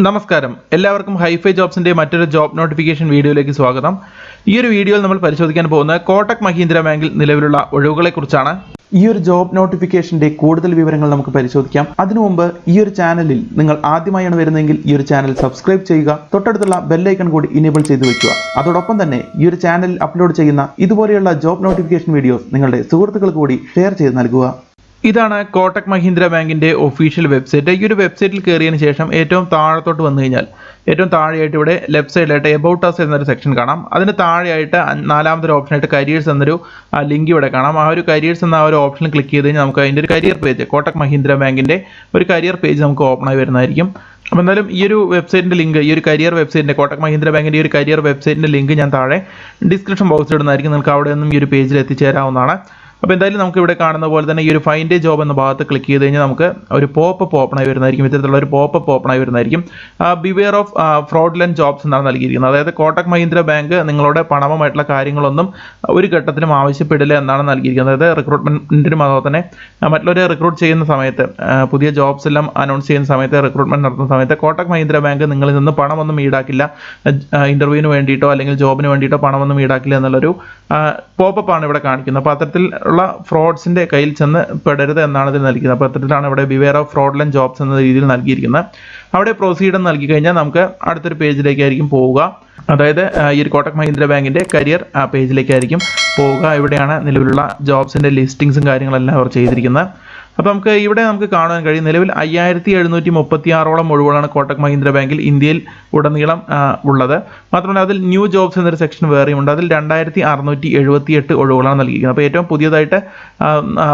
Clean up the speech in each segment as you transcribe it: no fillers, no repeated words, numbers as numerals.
നമസ്കാരം എല്ലാവർക്കും ഹൈഫൈ ജോബ്സിന്റെ മറ്റൊരു ജോബ് നോട്ടിഫിക്കേഷൻ വീഡിയോയിലേക്ക് സ്വാഗതം. ഈ ഒരു വീഡിയോയിൽ നമ്മൾ പരിശോധിക്കാൻ പോകുന്നത് കോട്ടക് മഹീന്ദ്ര ബാങ്കിൽ നിലവിലുള്ള ഒഴിവുകളെ കുറിച്ചാണ്. ഈ ഒരു ജോബ് നോട്ടിഫിക്കേഷന്റെ കൂടുതൽ വിവരങ്ങൾ നമുക്ക് പരിശോധിക്കാം. അതിനു മുമ്പ് ഈ ഒരു ചാനലിൽ നിങ്ങൾ ആദ്യമായാണ് വരുന്നതെങ്കിൽ ഈ ഒരു ചാനൽ സബ്സ്ക്രൈബ് ചെയ്യുക, തൊട്ടടുത്തുള്ള ബെല്ലൈക്കൺ കൂടി ഇനേബിൾ ചെയ്തു വെക്കുക. അതോടൊപ്പം തന്നെ ഈ ഒരു ചാനലിൽ അപ്ലോഡ് ചെയ്യുന്ന ഇതുപോലെയുള്ള ജോബ് നോട്ടിഫിക്കേഷൻ വീഡിയോസ് നിങ്ങളുടെ സുഹൃത്തുക്കൾക്ക് കൂടി ഷെയർ ചെയ്ത് നൽകുക. ഇതാണ് കോട്ടക് മഹീന്ദ്ര ബാങ്കിന്റെ ഒഫീഷ്യൽ വെബ്സൈറ്റ്. ഈ ഒരു വെബ്സൈറ്റിൽ കയറിയതിന് ശേഷം ഏറ്റവും താഴത്തോട്ട് വന്നു കഴിഞ്ഞാൽ ഏറ്റവും താഴെയായിട്ട് ഇവിടെ ലെഫ്റ്റ് സൈഡിലായിട്ട് എബൌട്ട് അസ് എന്നൊരു സെക്ഷൻ കാണാം. അതിന് താഴെയായിട്ട് നാലാമത്തെ ഓപ്ഷനായിട്ട് കരിയേഴ്സ് എന്നൊരു ലിങ്ക് ഇവിടെ കാണാം. ആ ഒരു കരിയേഴ്സ് എന്ന ആ ഒരു ഓപ്ഷൻ ക്ലിക്ക് ചെയ്ത് കഴിഞ്ഞാൽ നമുക്ക് അതിൻ്റെ ഒരു കരിയർ പേജ്, കോട്ടക് മഹീന്ദ്ര ബാങ്കിന്റെ ഒരു കരിയർ പേജ് നമുക്ക് ഓപ്പൺ ആയി വരുന്നതായിരിക്കും. അപ്പോൾ എന്തായാലും ഈ ഒരു വെബ്സൈറ്റിന്റെ ലിങ്ക്, ഈ ഒരു കരിയർ വെബ്സൈറ്റിന്റെ കോട്ടക് മഹീന്ദ്ര ബാങ്കിന്റെ ഈ ഒരു കരിയർ വെബ്സൈറ്റിന്റെ ലിങ്ക് ഞാൻ താഴെ ഡിസ്ക്രിപ്ഷൻ ബോക്സിൽ ഇടുന്നതായിരിക്കും. നിങ്ങൾക്ക് അവിടെ നിന്നും ഈ ഒരു പേജിൽ എത്തിച്ചേരാവുന്നതാണ്. അപ്പോൾ എന്തായാലും നമുക്ക് ഇവിടെ കാണുന്ന പോലെ തന്നെ ഈ ഒരു ഫൈൻഡ് എ ജോബ് എന്ന ഭാഗത്ത് ക്ലിക്ക് ചെയ്ത് കഴിഞ്ഞാൽ നമുക്ക് ഒരു പോപ്പപ്പ് ഓപ്പൺ ആയി വരുന്നതായിരിക്കും. ഇത്തരത്തിലുള്ള ഒരു പോപ്പപ്പ് ഓപ്പൺ ആയി വരുന്നതായിരിക്കും. ബിവെയർ ഓഫ് ഫ്രോഡുലന്റ് ജോബ്സ് എന്നാണ് നൽകിയിരിക്കുന്നത്. അതായത് കോട്ടക് മഹീന്ദ്ര ബാങ്ക് നിങ്ങളുടെ പണമമായിട്ടുള്ള കാര്യങ്ങളൊന്നും ഒരു ഘട്ടത്തിലും ആവശ്യപ്പെടില്ല എന്നാണ് നൽകിയിരിക്കുന്നത്. അതായത് റിക്രൂട്ട്മെന്റിനും അതുപോലെ തന്നെ മറ്റുള്ളവരെ റിക്രൂട്ട് ചെയ്യുന്ന സമയത്ത്, പുതിയ ജോബ്സ് എല്ലാം അനൗൺസ് ചെയ്യുന്ന സമയത്ത്, റിക്രൂട്ട്മെന്റ് നടത്തുന്ന സമയത്ത് കോട്ടക് മഹീന്ദ്ര ബാങ്ക് നിങ്ങളിൽ നിന്ന് പണമൊന്നും ഈടാക്കില്ല. ഇന്റർവ്യൂവിന് വേണ്ടിയിട്ടോ അല്ലെങ്കിൽ ജോബിന് വേണ്ടിയിട്ടോ പണമൊന്നും ഈടാക്കില്ല എന്നുള്ളൊരു പോപ്പപ്പ് ആണ് ഇവിടെ കാണിക്കുന്നത്. അപ്പോൾ അത്തരത്തിൽ ഉള്ള ഫ്രോഡ്സിന്റെ കയ്യിൽ ചെന്ന് പെടരുത് എന്നാണ് ഇതിൽ നൽകിയത്. അപ്പോൾ അത്തരത്തിലാണ് ഇവിടെ ബിവെയർ ഓഫ് ഫ്രോഡുലന്റ് ജോബ്സ് എന്ന രീതിയിൽ നൽകിയിരിക്കുന്നത്. അവിടെ പ്രൊസീഡ് നൽകി കഴിഞ്ഞാൽ നമുക്ക് അടുത്തൊരു പേജിലേക്കായിരിക്കും പോവുക. അതായത് ഈ ഒരു കോട്ടക് മഹീന്ദ്ര ബാങ്കിന്റെ കരിയർ പേജിലേക്കായിരിക്കും പോവുക. ഇവിടെയാണ് നിലവിലുള്ള ജോബ്സിന്റെ ലിസ്റ്റിംഗ്സും കാര്യങ്ങളെല്ലാം അവർ ചെയ്തിരിക്കുന്നത്. അപ്പോൾ നമുക്ക് കാണാൻ കഴിയും നിലവിൽ 5736ഓളം ഒഴിവുകളാണ് കോട്ടക് മഹീന്ദ്ര ബാങ്കിൽ ഇന്ത്യയിൽ ഉടനീളം ഉള്ളത്. മാത്രമല്ല അതിൽ ന്യൂ ജോബ്സ് എന്നൊരു സെക്ഷൻ വേറെയുണ്ട്. അതിൽ 2678 ഒഴിവുകളാണ് നൽകിയിരിക്കുന്നത്. അപ്പോൾ ഏറ്റവും പുതിയതായിട്ട്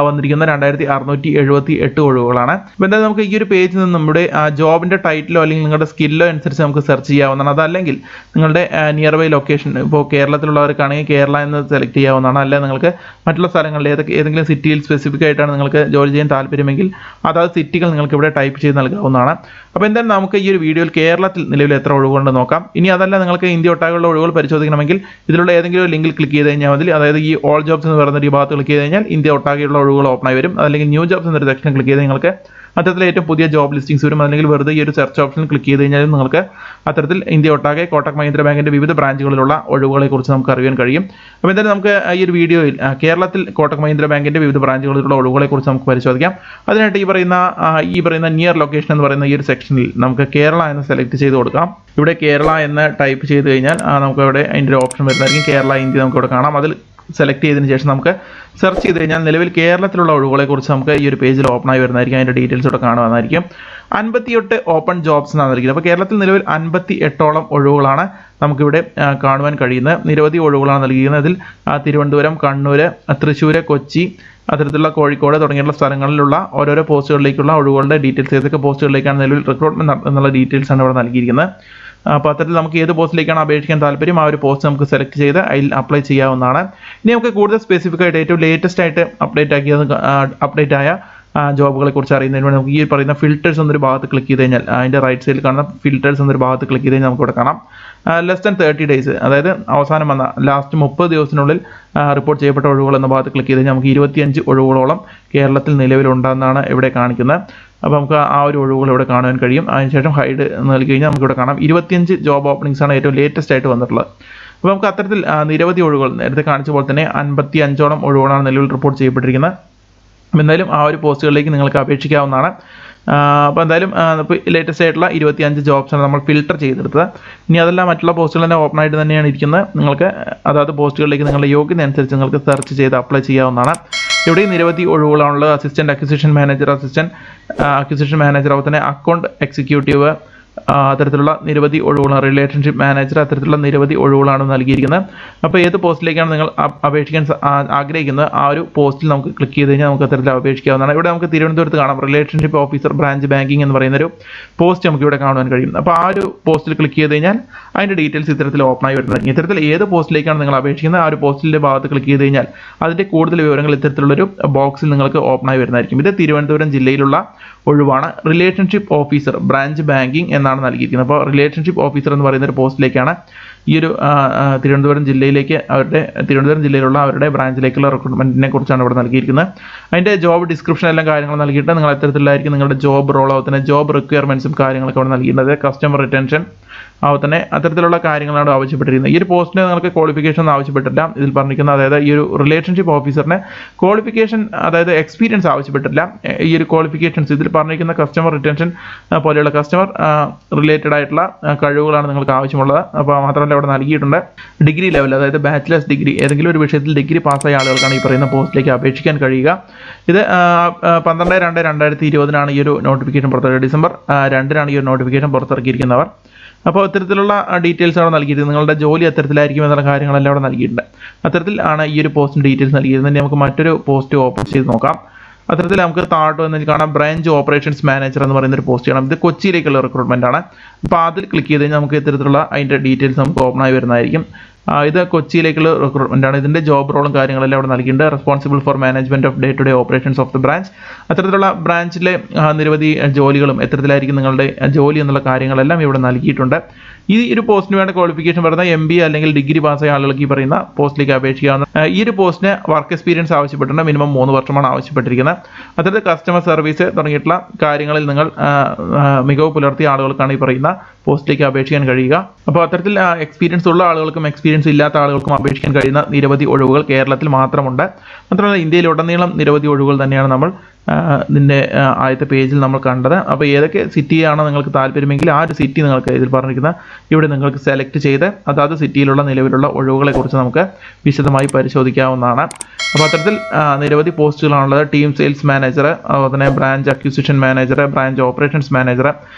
വന്നിരിക്കുന്ന 2678 ഒഴിവുകളാണ്. അപ്പോൾ എന്തായാലും നമുക്ക് ഈ ഒരു പേജിൽ നിന്ന് നമ്മുടെ ജോബിന്റെ ടൈറ്റിലോ അല്ലെങ്കിൽ നിങ്ങളുടെ സ്കില്ലോ അനുസരിച്ച് നമുക്ക് സെർച്ച് ചെയ്യാവുന്നതാണ്. അതല്ലെങ്കിൽ നിങ്ങളുടെ നിയർ ബൈ ലൊക്കേഷൻ, ഇപ്പോൾ കേരളത്തിലുള്ളവർക്കാണെങ്കിൽ കേരള എന്ന് സെലക്ട് ചെയ്യാവുന്നതാണ്. അല്ല നിങ്ങൾക്ക് മറ്റുള്ള സ്ഥലങ്ങളിൽ ഏതെങ്കിലും സിറ്റിയിൽ സ്പെസിഫിക് ആയിട്ടാണ് നിങ്ങൾക്ക് ജോലി ചെയ്യാൻ താല്പര്യമെങ്കിൽ അതാത് സിറ്റികൾ നിങ്ങൾക്ക് ഇവിടെ ടൈപ്പ് ചെയ്ത് നൽകാവുന്നതാണ്. അപ്പോൾ എന്തായാലും നമുക്ക് ഈ ഒരു വീഡിയോയിൽ കേരളത്തിൽ നിലവിൽ എത്ര ഒഴിവുകളുണ്ടെന്ന് നോക്കാം. ഇനി അതല്ല നിങ്ങൾക്ക് ഇന്ത്യ ഒട്ടാകെയുള്ള ഒഴിവുകൾ പരിശോധിക്കണമെങ്കിൽ ഇതിലുള്ള ഏതെങ്കിലും ലിങ്കിൽ ക്ലിക്ക് ചെയ്ത് കഴിഞ്ഞാൽ മതി. അതായത് ഈ ഓൾ ജോബ്സ് എന്ന് പറയുന്ന ഒരു ഭാഗത്ത് ക്ലിക്ക് ചെയ്ത് കഴിഞ്ഞാൽ ഇന്ത്യ ഒട്ടാകെയുള്ള ഒഴിവുകൾ ഓപ്പൺ ആയി വരും. അല്ലെങ്കിൽ ന്യൂ ജോബ്സ് എന്നൊരു സെക്ഷൻ ക്ലിക്ക് ചെയ്ത് നിങ്ങൾക്ക് അത്തരത്തിൽ ഏറ്റവും പുതിയ ജോബ് ലിസ്റ്റിംഗ്സ് വരും. അല്ലെങ്കിൽ വെറുതെ ഈ ഒരു സെർച്ച് ഓപ്ഷൻ ക്ലിക്ക് ചെയ്ത് കഴിഞ്ഞാൽ നിങ്ങൾക്ക് അത്തരത്തിൽ ഇന്ത്യ ഒട്ടാകെ കോട്ടക് മഹീന്ദ്ര ബാങ്കിന്റെ വിവിധ ബ്രാഞ്ചുകളിലുള്ള ഒഴിവുകളെ കുറിച്ച് നമുക്ക് അറിയാൻ കഴിയും. അപ്പോൾ എന്തായാലും നമുക്ക് ഈ ഒരു വീഡിയോയിൽ കേരളത്തിൽ കോട്ടക് മഹീന്ദ്ര ബാങ്കിന്റെ വിവിധ ബ്രാഞ്ചുകളിലുള്ള ഒഴിവുകളെ കുറിച്ച് നമുക്ക് പരിശോധിക്കാം. അതിനായിട്ട് ഈ പറയുന്ന നിയർ ലൊക്കേഷൻ എന്ന് പറയുന്ന ഈ ഒരു സെക്ഷനിൽ നമുക്ക് കേരള എന്ന് സെലക്ട് ചെയ്ത് കൊടുക്കാം. ഇവിടെ കേരള എന്ന് ടൈപ്പ് ചെയ്ത് കഴിഞ്ഞാൽ നമുക്ക് അവിടെ അതിൻ്റെ ഒരു ഓപ്ഷൻ വരുന്നതായിരിക്കും. കേരള ഇന്ത്യ നമുക്ക് ഇവിടെ കാണാം. അതിൽ സെലക്ട് ചെയ്തതിന് ശേഷം നമുക്ക് സെർച്ച് ചെയ്ത് കഴിഞ്ഞാൽ നിലവിൽ കേരളത്തിലുള്ള ഒഴിവുകളെ കുറിച്ച് നമുക്ക് ഈ ഒരു പേജിൽ ഓപ്പൺ ആയി വരുന്നതായിരിക്കും. അതിൻ്റെ ഡീറ്റെയിൽസ് ഇവിടെ കാണുന്നതായിരിക്കും. 58 ഓപ്പൺ ജോബ്സ് എന്നാണ് നൽകിയത്. അപ്പോൾ കേരളത്തിൽ നിലവിൽ 58ഓളം ഒഴിവുകളാണ് നമുക്കിവിടെ കാണുവാൻ കഴിയുന്നത്. നിരവധി ഒഴിവുകളാണ് നൽകിയിരിക്കുന്നത്. അതിൽ തിരുവനന്തപുരം, കണ്ണൂർ, തൃശ്ശൂർ, കൊച്ചി, അത്തരത്തിലുള്ള കോഴിക്കോട് തുടങ്ങിയുള്ള സ്ഥലങ്ങളിലുള്ള ഓരോരോ പോസ്റ്റുകളിലേക്കുള്ള ഒഴിവുകളുടെ ഡീറ്റെയിൽസ്, ഏതൊക്കെ പോസ്റ്റുകളിലേക്കാണ് നിലവിൽ റിക്രൂട്ട്മെന്റ് എന്നുള്ള ഡീറ്റെയിൽസ് ആണ് ഇവിടെ നൽകിയിരിക്കുന്നത്. അപ്പോൾ അത്തരത്തിൽ നമുക്ക് ഏത് പോസ്റ്റിലേക്കാണ് അപേക്ഷിക്കാൻ താല്പര്യം ആ ഒരു പോസ്റ്റ് നമുക്ക് സെലക്ട് ചെയ്ത് അതിൽ അപ്ലൈ ചെയ്യാവുന്നതാണ്. ഇനി നമുക്ക് കൂടുതൽ സ്പെസിഫിക് ആയിട്ട് ഏറ്റവും ലേറ്റസ്റ്റ് ആയിട്ട് അപ്ഡേറ്റ് ആയ ജോബുകളെ കുറിച്ച് അറിയുന്നതിന് വേണ്ടി നമുക്ക് ഈ പറയുന്ന ഫിൽറ്റേഴ്സ് എന്നൊരു ഭാഗത്ത് ക്ലിക്ക് ചെയ്ത് കഴിഞ്ഞാൽ അതിൻ്റെ റൈറ്റ് സൈഡിൽ കാണുന്ന ഫിൽറ്റേഴ്സ് എന്നൊരു ഭാഗത്ത് ക്ലിക്ക് ചെയ്ത് കഴിഞ്ഞാൽ നമുക്ക് ഇവിടെ കാണാം ലെസ് ദാൻ 30 ഡേയ്സ്, അതായത് അവസാനം വന്ന ലാസ്റ്റ് 30 ദിവസത്തിനുള്ളിൽ റിപ്പോർട്ട് ചെയ്യപ്പെട്ട ഒഴിവുകൾ എന്ന ഭാഗത്ത് ക്ലിക്ക് ചെയ്ത് കഴിഞ്ഞാൽ നമുക്ക് 25 ഒഴിവുകളോളം കേരളത്തിൽ നിലവിലുണ്ടെന്നാണ് ഇവിടെ കാണിക്കുന്നത്. അപ്പോൾ നമുക്ക് ആ ഒരു ഒഴിവുകൾ ഇവിടെ കാണാൻ കഴിയും. അതിനുശേഷം ഹൈഡ് നൽകി കഴിഞ്ഞാൽ നമുക്ക് ഇവിടെ കാണാം 25 ജോബ് ഓപ്പണിംഗ്സ് ആണ് ഏറ്റവും ലേറ്റസ്റ്റ് ആയിട്ട് വന്നിട്ടുള്ളത്. അപ്പോൾ നമുക്ക് അത്തരത്തിൽ നിരവധി ഒഴിവുകൾ നേരത്തെ കാണിച്ച പോലെ തന്നെ 55ഓളം ഒഴിവുകളാണ് നിലവിൽ റിപ്പോർട്ട് ചെയ്യപ്പെട്ടിരിക്കുന്നത്. എന്തായാലും ആ ഒരു പോസ്റ്റുകളിലേക്ക് നിങ്ങൾക്ക് അപേക്ഷിക്കാവുന്നതാണ്. അപ്പോൾ എന്തായാലും ഇപ്പോൾ ലേറ്റസ്റ്റ് ആയിട്ടുള്ള 25 ജോബ്സാണ് നമ്മൾ ഫിൽട്ടർ ചെയ്തെടുത്തത്. ഇനി അതെല്ലാം മറ്റുള്ള പോസ്റ്റുകൾ തന്നെ ഓപ്പൺ ആയിട്ട് തന്നെയാണ് ഇരിക്കുന്നത്. നിങ്ങൾക്ക് അതായത് പോസ്റ്റുകളിലേക്ക് നിങ്ങളുടെ യോഗ്യത അനുസരിച്ച് നിങ്ങൾക്ക് സെർച്ച് ചെയ്ത് അപ്ലൈ ചെയ്യാവുന്നതാണ്. ഇവിടെയും നിരവധി ഒഴിവുകളാണുള്ളത്. അസിസ്റ്റന്റ് അക്വിസിഷൻ മാനേജർ, അതുപോലെ തന്നെ അക്കൗണ്ട് എക്സിക്യൂട്ടീവ്, അത്തരത്തിലുള്ള നിരവധി ഒഴിവുകളാണ്. റിലേഷൻഷിപ്പ് മാനേജർ, അത്തരത്തിലുള്ള നിരവധി ഒഴിവുകളാണ് നൽകിയിരിക്കുന്നത്. അപ്പോൾ ഏത് പോസ്റ്റിലേക്കാണ് നിങ്ങൾ അപേക്ഷിക്കാൻ ആഗ്രഹിക്കുന്നത് ആ ഒരു പോസ്റ്റിൽ നമുക്ക് ക്ലിക്ക് ചെയ്ത് കഴിഞ്ഞാൽ നമുക്ക് അത്തരത്തിൽ അപേക്ഷിക്കാവുന്നതാണ്. ഇവിടെ നമുക്ക് തിരുവനന്തപുരത്ത് കാണാം റിലേഷൻഷിപ്പ് ഓഫീസർ ബ്രാഞ്ച് ബാങ്കിങ് എന്ന് പറയുന്നൊരു പോസ്റ്റ് നമുക്ക് ഇവിടെ കാണുവാൻ കഴിയും. അപ്പോൾ ആ ഒരു പോസ്റ്റിൽ ക്ലിക്ക് ചെയ്ത് കഴിഞ്ഞാൽ അതിൻ്റെ ഡീറ്റെയിൽസ് ഇത്തരത്തിൽ ഓപ്പൺ ആയി വരുന്നത്. ഇത്തരത്തിൽ ഏത് പോസ്റ്റിലേക്കാണ് നിങ്ങൾ അപേക്ഷിക്കുന്നത് ആ ഒരു പോസ്റ്റിൻ്റെ ഭാഗത്ത് ക്ലിക്ക് ചെയ്ത് കഴിഞ്ഞാൽ അതിൻ്റെ കൂടുതൽ വിവരങ്ങൾ ഇത്തരത്തിലുള്ളൊരു ബോക്സിൽ നിങ്ങൾക്ക് ഓപ്പൺ ആയി വരുന്നതായിരിക്കും. ഇത് തിരുവനന്തപുരം ജില്ലയിലുള്ള ഒഴിവാണ്. റിലേഷൻഷിപ്പ് ഓഫീസർ ബ്രാഞ്ച് ബാങ്കിങ് എന്നാണ് നൽകിയിരിക്കുന്നത്. അപ്പോൾ റിലേഷൻഷിപ്പ് ഓഫീസർ എന്ന് പറയുന്ന ഒരു പോസ്റ്റിലേക്കാണ് ഈ ഒരു തിരുവനന്തപുരം ജില്ലയിലുള്ള അവരുടെ ബ്രാഞ്ചിലേക്കുള്ള റിക്രൂട്ട്മെൻറ്റിനെ കുറിച്ചാണ് ഇവിടെ നൽകിയിരിക്കുന്നത്. അതിൻ്റെ ജോബ് ഡിസ്ക്രിപ്ഷൻ എല്ലാം കാര്യങ്ങൾ നൽകിയിട്ട് നിങ്ങൾ എത്തരത്തിലായിരിക്കും നിങ്ങളുടെ ജോബ് റോൾ, അതുപോലെ തന്നെ ജോബ് റിക്വയർമെൻറ്റ്സും കാര്യങ്ങളൊക്കെ ഇവിടെ നൽകിയിട്ടുണ്ട്. കസ്റ്റമർ റിറ്റൻഷൻ അതുപോലെ തന്നെ അത്തരത്തിലുള്ള കാര്യങ്ങളാണ് ആവശ്യപ്പെട്ടിരിക്കുന്നത്. ഈ ഒരു പോസ്റ്റിന് നിങ്ങൾക്ക് ക്വാളിഫിക്കേഷൻ ഒന്നും ആവശ്യപ്പെട്ടില്ല. ഇതിൽ പറഞ്ഞിരിക്കുന്ന അതായത് ഈ ഒരു റിലേഷൻഷിപ്പ് ഓഫീസറിന് ക്വാളിഫിക്കേഷൻ അതായത് എക്സ്പീരിയൻസ് ആവശ്യപ്പെട്ടില്ല. ഈ ഒരു ക്വാളിഫിക്കേഷൻസ് ഇതിൽ പറഞ്ഞിരിക്കുന്ന കസ്റ്റമർ റിറ്റൻഷൻ പോലെയുള്ള കസ്റ്റമർ റിലേറ്റഡ് ആയിട്ടുള്ള കഴിവുകളാണ് നിങ്ങൾക്ക് ആവശ്യമുള്ളത്. അപ്പോൾ മാത്രമല്ല ഇവിടെ നൽകിയിട്ടുണ്ട് ഡിഗ്രി ലെവൽ, അതായത് ബാച്ചിലേഴ്സ് ഡിഗ്രി, ഏതെങ്കിലും ഒരു വിഷയത്തിൽ ഡിഗ്രി പാസ്സായ ആളുകൾക്കാണ് ഈ പറയുന്ന പോസ്റ്റിലേക്ക് അപേക്ഷിക്കാൻ കഴിയുക. ഇത് 12/2/2020 ഈ ഒരു നോട്ടിഫിക്കേഷൻ പുറത്തിറക്കിയത്. ഡിസംബർ 2 ഈ ഒരു നോട്ടിഫിക്കേഷൻ പുറത്തിറക്കിയിരിക്കുന്നവർ. അപ്പോൾ ഇത്തരത്തിലുള്ള ഡീറ്റെയിൽസ് അവിടെ നൽകിയിട്ട് നിങ്ങളുടെ ജോലി എത്തരത്തിലായിരിക്കും എന്നുള്ള കാര്യങ്ങളെല്ലാം അവിടെ നൽകിയിട്ടുണ്ട്. അത്തരത്തിൽ ആണ് ഈ ഒരു പോസ്റ്റിന് ഡീറ്റെയിൽസ് നൽകിയിരുന്നത്. നമുക്ക് മറ്റൊരു പോസ്റ്റ് ഓപ്പൺ ചെയ്ത് നോക്കാം. അത്തരത്തിൽ നമുക്ക് താഴോട്ട് വന്നിട്ട് കാണാം ബ്രാഞ്ച് ഓപ്പറേഷൻസ് മാനേജർ എന്ന് പറയുന്ന ഒരു പോസ്റ്റ് ചെയ്യണം. ഇത് കൊച്ചിയിലേക്കുള്ള റിക്രൂട്ട്മെന്റ് ആണ്. അപ്പോൾ അതിൽ ക്ലിക്ക് ചെയ്ത് കഴിഞ്ഞാൽ നമുക്ക് ഇത്തരത്തിലുള്ള അതിൻ്റെ ഡീറ്റെയിൽസ് നമുക്ക് ഓപ്പൺ ആയി വരുന്നതായിരിക്കും. ഇത് കൊച്ചിയിലേക്കുള്ള റിക്രൂട്ട്മെന്റ് ആണ്. ഇതിൻ്റെ ജോബ് റോളും കാര്യങ്ങളെല്ലാം അവിടെ നൽകിയിട്ടുണ്ട്. Responsible for management of day to day operations of the branch. അത്തരത്തിലുള്ള ബ്രാഞ്ചിലെ നിരവധി ജോലികളും എത്തരത്തിലായിരിക്കും നിങ്ങളുടെ ജോലി എന്നുള്ള കാര്യങ്ങളെല്ലാം ഇവിടെ നൽകിയിട്ടുണ്ട്. ഈ ഒരു പോസ്റ്റിന് വേണ്ട ക്വാളിഫിക്കേഷൻ പറയുന്ന MBA അല്ലെങ്കിൽ ഡിഗ്രി പാസ്സായ ആളുകൾക്ക് ഈ പറയുന്ന പോസ്റ്റിലേക്ക് അപേക്ഷിക്കാവുന്ന. ഈ ഒരു പോസ്റ്റിന് വർക്ക് എക്സ്പീരിയൻസ് ആവശ്യപ്പെട്ടിട്ടുണ്ട്. മിനിമം 3 വർഷമാണ് ആവശ്യപ്പെട്ടിരിക്കുന്നത്. അത്തരത്തിൽ കസ്റ്റമർ സർവീസ് തുടങ്ങിയിട്ടുള്ള കാര്യങ്ങളിൽ നിങ്ങൾ മികവ് പുലർത്തിയ ആളുകൾക്കാണ് ഈ പറയുന്ന പോസ്റ്റിലേക്ക് അപേക്ഷിക്കാൻ കഴിയുക. അപ്പോൾ അത്തരത്തിൽ എക്സ്പീരിയൻസ് ഉള്ള ആളുകൾക്കും എക്സ്പീരിയൻസ് ഇല്ലാത്ത ആളുകൾക്കും അപേക്ഷിക്കാൻ കഴിയുന്ന നിരവധി ഒഴിവുകൾ കേരളത്തിൽ മാത്രമുണ്ട്. മാത്രമല്ല ഇന്ത്യയിലുടനീളം നിരവധി ഒഴിവുകൾ തന്നെയാണ് നമ്മൾ ഇതിൻ്റെ ആദ്യത്തെ പേജിൽ നമ്മൾ കണ്ടത്. അപ്പോൾ ഏതൊക്കെ സിറ്റിയാണ് നിങ്ങൾക്ക് താല്പര്യമെങ്കിൽ ആ ഒരു സിറ്റി നിങ്ങൾക്ക് ഇതിൽ പറഞ്ഞിരിക്കുന്ന ഇവിടെ നിങ്ങൾക്ക് സെലക്ട് ചെയ്ത് അതാത് സിറ്റിയിലുള്ള നിലവിലുള്ള ഒഴിവുകളെക്കുറിച്ച് നമുക്ക് വിശദമായി പരിശോധിക്കാവുന്നതാണ്. അപ്പോൾ അത്തരത്തിൽ നിരവധി പോസ്റ്റുകളാണുള്ളത്. ടീം സെയിൽസ് മാനേജർ, അതുപോലെ തന്നെ branch acquisition manager, branch operations manager,